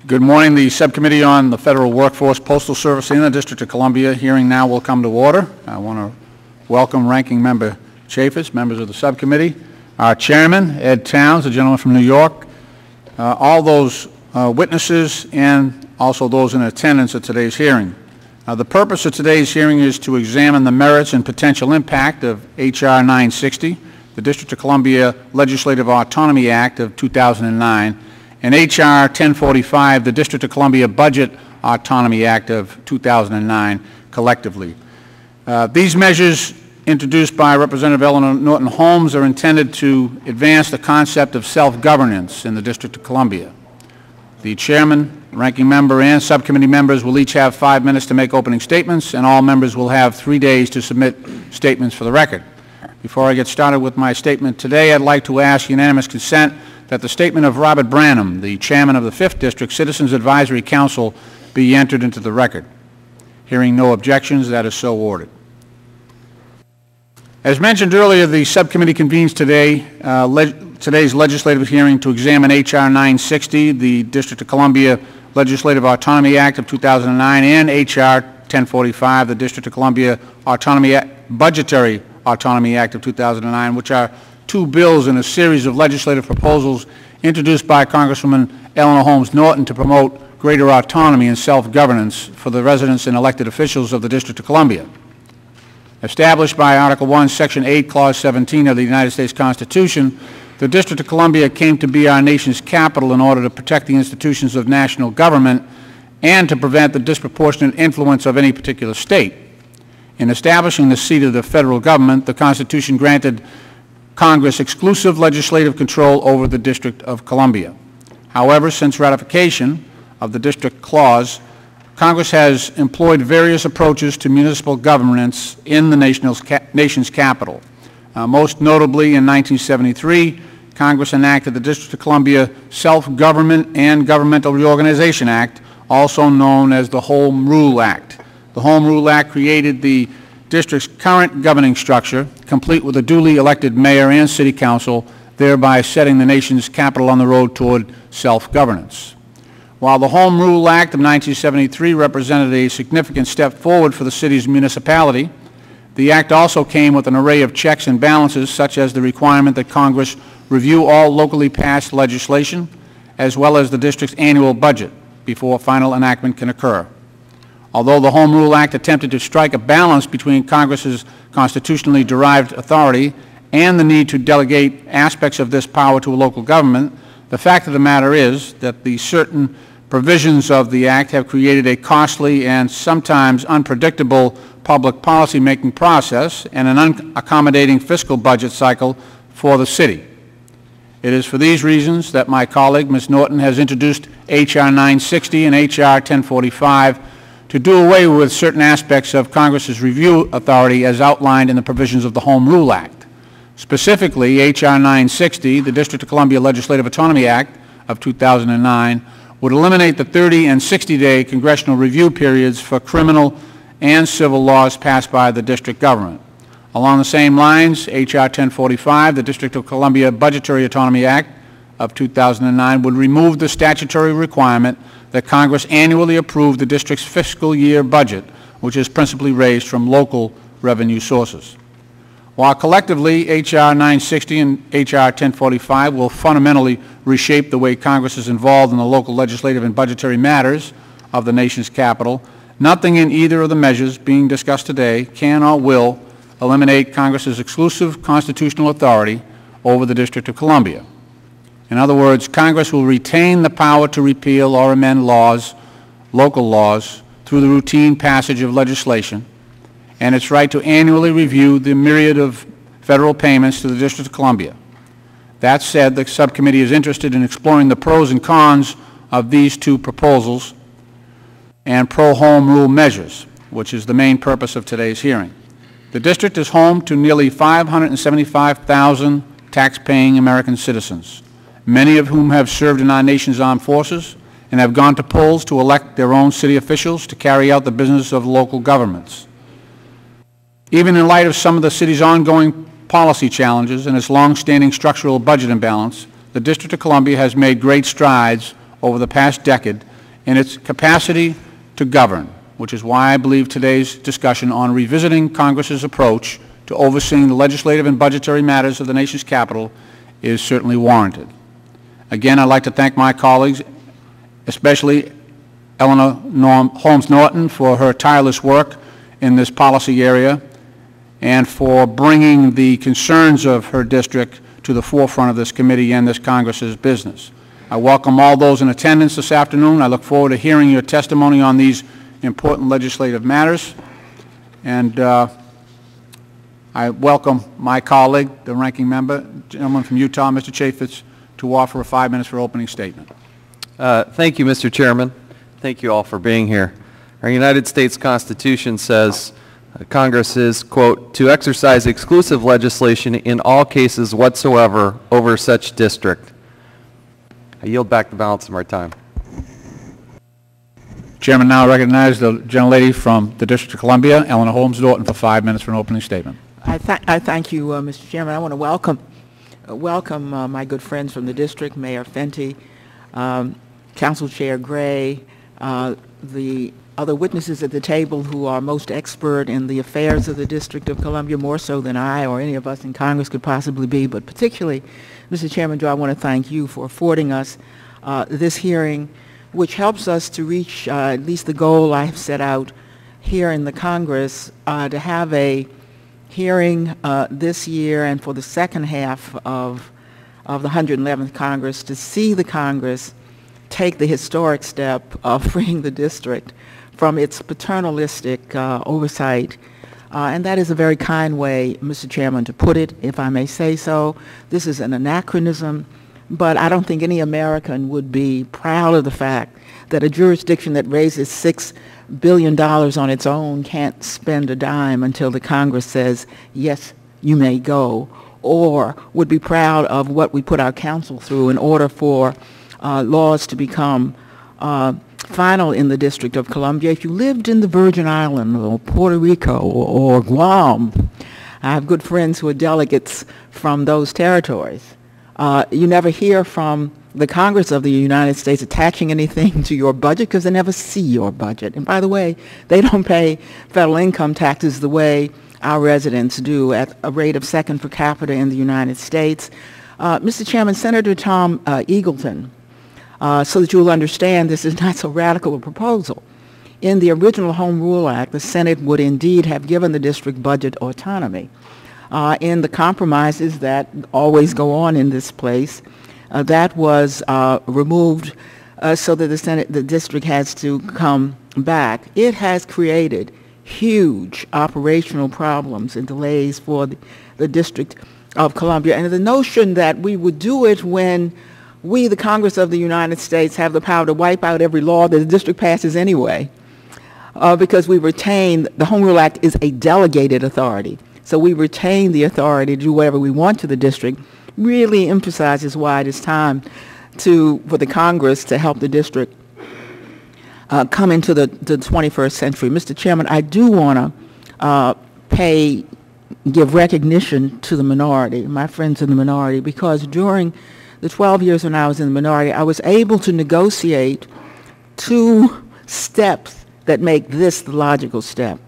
Good morning. The Subcommittee on the Federal Workforce, Postal Service in the District of Columbia hearing now will come to order. I want to welcome Ranking Member Chaffetz, members of the subcommittee, our Chairman, Ed Towns, a gentleman from New York, all those witnesses, and also those in attendance at today's hearing. The purpose of today's hearing is to examine the merits and potential impact of H.R. 960, the District of Columbia Legislative Autonomy Act of 2009, and H.R. 1045, the District of Columbia Budget Autonomy Act of 2009, collectively. These measures introduced by Representative Eleanor Norton Holmes are intended to advance the concept of self-governance in the District of Columbia. The Chairman, Ranking Member, and Subcommittee members will each have 5 minutes to make opening statements, and all members will have 3 days to submit statements for the record. Before I get started with my statement today, I'd like to ask unanimous consent that the statement of Robert Branham, the Chairman of the 5th District Citizens Advisory Council, be entered into the record. Hearing no objections, that is so ordered. As mentioned earlier, the subcommittee convenes today, today's legislative hearing to examine H.R. 960, the District of Columbia Legislative Autonomy Act of 2009, and H.R. 1045, the District of Columbia Budgetary Autonomy Act of 2009, which are 2 bills in a series of legislative proposals introduced by Congresswoman Eleanor Holmes Norton to promote greater autonomy and self-governance for the residents and elected officials of the District of Columbia. Established by Article 1, Section 8, Clause 17 of the United States Constitution, the District of Columbia came to be our nation's capital in order to protect the institutions of national government and to prevent the disproportionate influence of any particular state. In establishing the seat of the federal government, the Constitution granted Congress exclusive legislative control over the District of Columbia. However, since ratification of the District Clause, Congress has employed various approaches to municipal governance in the nation's capital. Most notably, in 1973, Congress enacted the District of Columbia Self-Government and Governmental Reorganization Act, also known as the Home Rule Act. The Home Rule Act created the District's current governing structure, complete with a duly elected mayor and city council, thereby setting the nation's capital on the road toward self-governance. While the Home Rule Act of 1973 represented a significant step forward for the city's municipality, the Act also came with an array of checks and balances, such as the requirement that Congress review all locally passed legislation, as well as the District's annual budget, before final enactment can occur. Although the Home Rule Act attempted to strike a balance between Congress's constitutionally derived authority and the need to delegate aspects of this power to a local government, the fact of the matter is that the certain provisions of the Act have created a costly and sometimes unpredictable public policy-making process and an unaccommodating fiscal budget cycle for the city. It is for these reasons that my colleague, Ms. Norton, has introduced H.R. 960 and H.R. 1045 to do away with certain aspects of Congress's review authority as outlined in the provisions of the Home Rule Act. Specifically, H.R. 960, the District of Columbia Legislative Autonomy Act of 2009, would eliminate the 30- and 60-day congressional review periods for criminal and civil laws passed by the district government. Along the same lines, H.R. 1045, the District of Columbia Budgetary Autonomy Act of 2009, would remove the statutory requirement that Congress annually approve the District's fiscal year budget, which is principally raised from local revenue sources. While collectively H.R. 960 and H.R. 1045 will fundamentally reshape the way Congress is involved in the local legislative and budgetary matters of the nation's capital, nothing in either of the measures being discussed today can or will eliminate Congress's exclusive constitutional authority over the District of Columbia. In other words, Congress will retain the power to repeal or amend laws, local laws, through the routine passage of legislation, and its right to annually review the myriad of federal payments to the District of Columbia. That said, the subcommittee is interested in exploring the pros and cons of these 2 proposals and pro-home rule measures, which is the main purpose of today's hearing. The District is home to nearly 575,000 tax-paying American citizens, many of whom have served in our nation's armed forces and have gone to polls to elect their own city officials to carry out the business of local governments. Even in light of some of the city's ongoing policy challenges and its long-standing structural budget imbalance, the District of Columbia has made great strides over the past decade in its capacity to govern, which is why I believe today's discussion on revisiting Congress's approach to overseeing the legislative and budgetary matters of the nation's capital is certainly warranted. Again, I'd like to thank my colleagues, especially Eleanor Holmes Norton, for her tireless work in this policy area and for bringing the concerns of her district to the forefront of this committee and this Congress's business. I welcome all those in attendance this afternoon. I look forward to hearing your testimony on these important legislative matters. And I welcome my colleague, the ranking member, gentleman from Utah, Mr. Chaffetz, to offer 5 minutes for opening statement. Thank you, Mr. Chairman. Thank you all for being here. Our United States Constitution says Congress is, quote, to exercise exclusive legislation in all cases whatsoever over such district. I yield back the balance of our time. Chairman now recognizes the gentlelady from the District of Columbia, Eleanor Holmes Norton, for 5 minutes for an opening statement. I thank you, Mr. Chairman. I want to welcome my good friends from the district, Mayor Fenty, Council Chair Gray, the other witnesses at the table who are most expert in the affairs of the District of Columbia, more so than I or any of us in Congress could possibly be, but particularly, Mr. Chairman, do I want to thank you for affording us this hearing, which helps us to reach at least the goal I have set out here in the Congress, to have a hearing this year and for the second half of the 111th Congress to see the Congress take the historic step of freeing the district from its paternalistic oversight. And that is a very kind way, Mr. Chairman, to put it, if I may say so. This is an anachronism, but I don't think any American would be proud of the fact that a jurisdiction that raises $6 billion on its own can't spend a dime until the Congress says, yes, you may go, or would be proud of what we put our counsel through in order for laws to become final in the District of Columbia. If you lived in the Virgin Islands or Puerto Rico or Guam, I have good friends who are delegates from those territories. You never hear from the Congress of the United States attaching anything to your budget because they never see your budget. And by the way, they don't pay federal income taxes the way our residents do at a rate of second per capita in the United States. Mr. Chairman, Senator Tom Eagleton, so that you'll understand this is not so radical a proposal. In the original Home Rule Act, the Senate would indeed have given the district budget autonomy. In the compromises that always go on in this place, that was removed so that the district has to come back. It has created huge operational problems and delays for the District of Columbia. And the notion that we would do it when we, the Congress of the United States, have the power to wipe out every law that the district passes anyway, because we retain, the Home Rule Act is a delegated authority. So we retain the authority to do whatever we want to the district, really emphasizes why it is time for the Congress to help the district come into the 21st century. Mr. Chairman, I do want to give recognition to the minority, my friends in the minority, because during the 12 years when I was in the minority, I was able to negotiate 2 steps that make this the logical step.